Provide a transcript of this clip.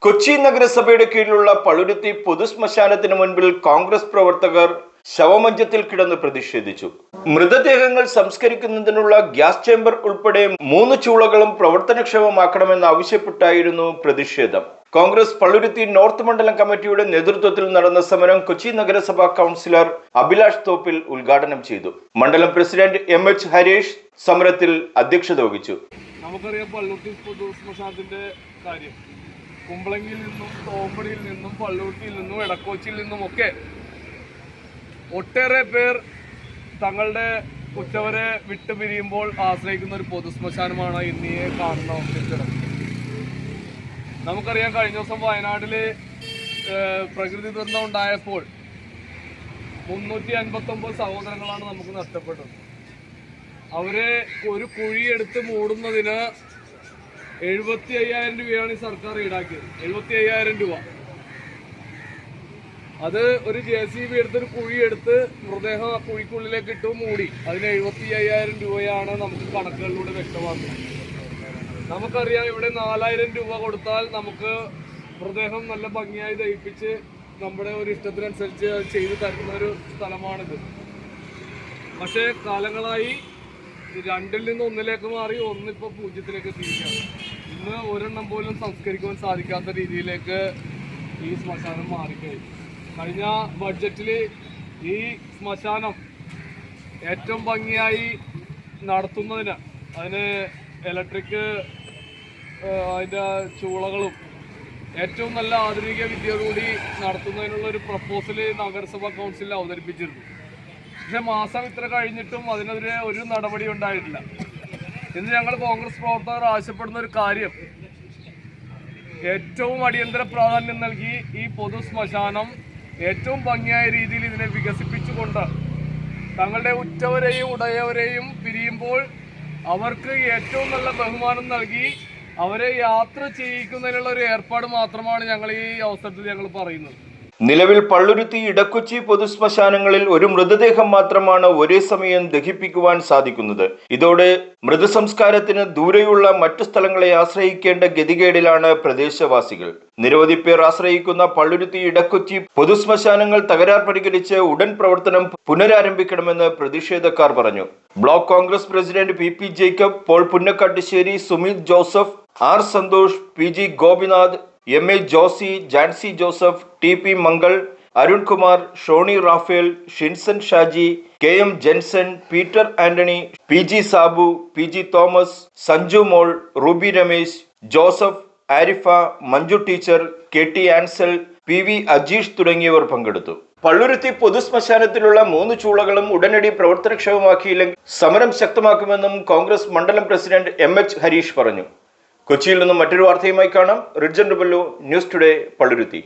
കൊച്ചി നഗരസഭയുടെ കീഴിലുള്ള പള്ളുരുത്തി പൊതുശ്മശാനത്തിന് മുൻപിൽ കോൺഗ്രസ് പ്രവർത്തകർ ശവമഞ്ചത്തിൽ കിടന്ന് പ്രതിഷേധിച്ചു. മൃതദേഹങ്ങൾ സംസ്കരിക്കുന്നതിനുള്ള ഗ്യാസ് ചേംബർ ഉൾപ്പെടെ 3 ചൂളകളും പ്രവർത്തനക്ഷമമാക്കണമെന്ന് ആവശ്യപ്പെട്ടായിരുന്നു പ്രതിഷേധം. കോൺഗ്രസ് പള്ളുരുത്തി നോർത്ത് മണ്ഡലം കമ്മിറ്റിയുടെ നേതൃത്വത്തിൽ നടന്ന സമരം കൊച്ചി നഗരസഭാ കൗൺസിലർ അഭിലാഷ് തോപ്പിൽ ഉദ്ഘാടനം ചെയ്തു. മണ്ഡലം പ്രസിഡന്റ് MH ഹരീഷ് സമരത്തിൽ അധ്യക്ഷത വഹിച്ചു. നമുക്കറിയാം, പള്ളുരുത്തി പൊതുശ്മശാനത്തിന്റെ കാര്യം കുമ്പളങ്ങിയിൽ നിന്നും, തോമ്പടിയിൽ നിന്നും, പള്ളുരുത്തിയിൽ നിന്നും, എടക്കോച്ചിയിൽ നിന്നുമൊക്കെ ഒട്ടേറെ പേർ തങ്ങളുടെ ഉറ്റവരെ വിട്ടുപിരിയുമ്പോൾ ആശ്രയിക്കുന്ന ഒരു പൊതുശ്മശാനമാണ് ഇന്നീ കാണുന്ന അവസ്ഥയിൽ. നമുക്കറിയാം, കഴിഞ്ഞ ദിവസം വയനാട്ടില് പ്രകൃതി ദുരന്തം ഉണ്ടായപ്പോൾ 359 സഹോദരങ്ങളാണ് നമുക്ക് നഷ്ടപ്പെട്ടത്. അവരെ ഒരു കുഴിയെടുത്ത് മൂടുന്നതിന് 75,000 രൂപയാണ് ഈ സർക്കാർ ഈടാക്കിയത്. 75,000 രൂപ. അത് ഒരു JCB എടുത്തൊരു കുഴിയെടുത്ത് മൃതദേഹം കുഴിക്കുള്ളിലേക്ക് ഇട്ട് മൂടി. അതിന് 75,000 രൂപയാണ് നമുക്ക് കണക്കുകളിലൂടെ വ്യക്തമാക്കുന്നത്. നമുക്കറിയാം, ഇവിടെ 4,000 രൂപ കൊടുത്താൽ നമുക്ക് മൃതദേഹം നല്ല ഭംഗിയായി ദഹിപ്പിച്ച് നമ്മുടെ ഒരു ഇഷ്ടത്തിനനുസരിച്ച് ചെയ്തു തരുന്ന ഒരു സ്ഥലമാണിത്. പക്ഷേ കാലങ്ങളായി 2-ൽ നിന്ന് 1-ലേക്ക് മാറി, 1 ഇപ്പോൾ 0-ലേക്ക് എത്തിയിരിക്കുകയാണ്. ഇന്ന് ഒരെണ്ണം പോലും സംസ്കരിക്കുവാൻ സാധിക്കാത്ത രീതിയിലേക്ക് ഈ ശ്മശാനം മാറിക്കഴിഞ്ഞു. കഴിഞ്ഞ ബഡ്ജറ്റിൽ ഈ ശ്മശാനം ഏറ്റവും ഭംഗിയായി നടത്തുന്നതിന് അതിന് ഇലക്ട്രിക് അതിൻ്റെ ചൂളകളും ഏറ്റവും നല്ല ആധുനിക വിദ്യയോടുകൂടി നടത്തുന്നതിനുള്ള ഒരു പ്രപ്പോസൽ നഗരസഭാ കൗൺസിലിൽ അവതരിപ്പിച്ചിരുന്നു. പക്ഷെ മാസം ഇത്ര കഴിഞ്ഞിട്ടും അതിനെതിരെ ഒരു നടപടി ഉണ്ടായിട്ടില്ല. ഇന്ന് ഞങ്ങൾ കോൺഗ്രസ് പ്രവർത്തകർ ആവശ്യപ്പെടുന്ന ഒരു കാര്യം, ഏറ്റവും അടിയന്തര പ്രാധാന്യം നൽകി ഈ പൊതു ശ്മശാനം ഏറ്റവും ഭംഗിയായ രീതിയിൽ ഇതിനെ വികസിപ്പിച്ചുകൊണ്ട് തങ്ങളുടെ ഉറ്റവരെയും ഉടയവരെയും പിരിയുമ്പോൾ അവർക്ക് ഏറ്റവും നല്ല ബഹുമാനം നൽകി അവരെ യാത്ര ചെയ്യിക്കുന്നതിനുള്ള ഒരു ഏർപ്പാട് മാത്രമാണ് ഞങ്ങൾ ഈ അവസരത്തിൽ ഞങ്ങൾ പറയുന്നത്. നിലവിൽ പള്ളുരുത്തി, ഇടക്കൊച്ചി പൊതുശ്മശാനങ്ങളിൽ ഒരു മൃതദേഹം മാത്രമാണ് ഒരേ സമയം ദഹിപ്പിക്കുവാൻ സാധിക്കുന്നത്. ഇതോടെ മൃതസംസ്കാരത്തിന് ദൂരെയുള്ള മറ്റു സ്ഥലങ്ങളെ ആശ്രയിക്കേണ്ട ഗതികേടിലാണ് പ്രദേശവാസികൾ. നിരവധി പേർ ആശ്രയിക്കുന്ന പള്ളുരുത്തി, ഇടക്കൊച്ചി പൊതുശ്മശാനങ്ങൾ തകരാർ പരിഹരിച്ച് ഉടൻ പ്രവർത്തനം പുനരാരംഭിക്കണമെന്ന് പ്രതിഷേധക്കാർ പറഞ്ഞു. Block Congress president PP Jacob, Paul Punnakkattusseri, Sumith Joseph, R Santhosh, PG Gopinath, MA Josy, Jancy Joseph, TP Mangal, Arun Kumar, Shony Raphael, Shinson Shaji, KM Jenson, Peter Antony, PG Sabu, PG Thomas, Sanju Mol, Ruby Ramesh, Joseph, Arifa, Manju teacher, KT Ansal, PV Ajeesh തുടങ്ങിയവർ പങ്കെടുത്തു. പള്ളുരുത്തി പൊതുശ്മശാനത്തിലുള്ള 3 ചൂളകളും ഉടനടി പ്രവർത്തനക്ഷമമാക്കിയില്ലെങ്കിൽ സമരം ശക്തമാക്കുമെന്നും കോൺഗ്രസ് മണ്ഡലം പ്രസിഡന്റ് MH ഹരീഷ് പറഞ്ഞു. കൊച്ചിയിൽ നിന്നും മറ്റൊരു വാർത്തയുമായി കാണാം. റിഡ്ജൻ റുബല്ലു, ന്യൂസ് ടുഡേ, പള്ളുരുത്തി.